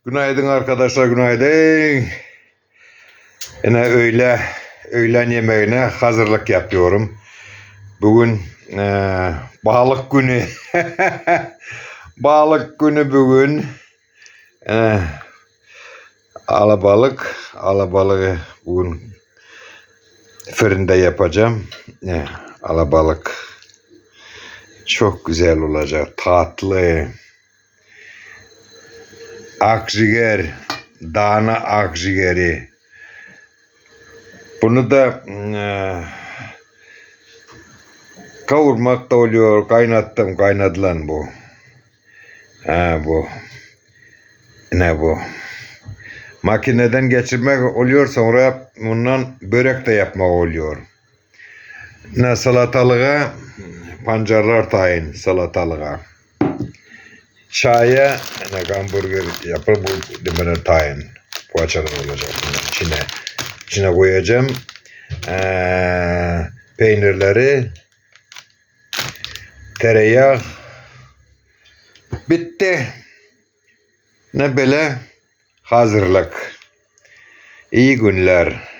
Günaydın arkadaşlar, günaydın. Yine öğlen yemeğine hazırlık yapıyorum. Bugün balık günü. Balık günü bugün. Alabalığı bugün fırında yapacağım. Alabalık çok güzel olacak, tatlı. Akciğer, dana akciğeri. Bunu da kavurmak da oluyor. Kaynatılan bu. Bu. Ne bu? Makineden geçirmek oluyor, sonra bundan börek de yapmak oluyor. Ne salatalığa, pancarlar tayin salatalığa. Çaya, ne hamburger yapıp bu demene tayin. Poğaçalar olacak bunun içine koyacağım. Peynirleri, tereyağı. Bitti. Ne böyle hazırlık. İyi günler.